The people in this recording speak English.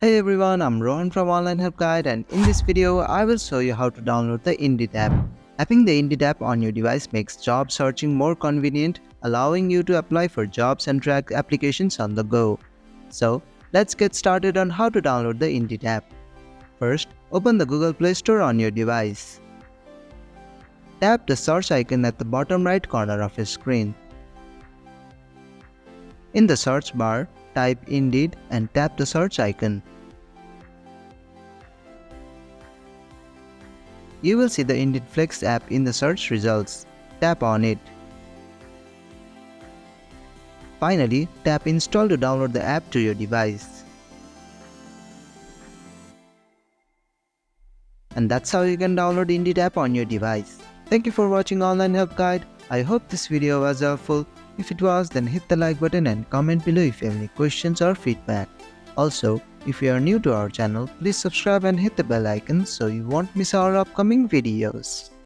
Hey everyone, I'm Rohan from Online Help Guide, and in this video I will show you how to download the Indeed app. Having the Indeed app on your device makes job searching more convenient, allowing you to apply for jobs and track applications on the go. So let's get started on how to download the Indeed app. First, open the Google Play Store on your device. Tap the search icon at the bottom right corner of your screen. In the search bar, type Indeed and tap the search icon. You will see the Indeed Flex app in the search results. Tap on it. Finally, tap Install to download the app to your device. And that's how you can download Indeed app on your device. Thank you for watching Online Help Guide. I hope this video was helpful. If it was, then hit the like button and comment below if you have any questions or feedback. Also, if you are new to our channel, please subscribe and hit the bell icon so you won't miss our upcoming videos.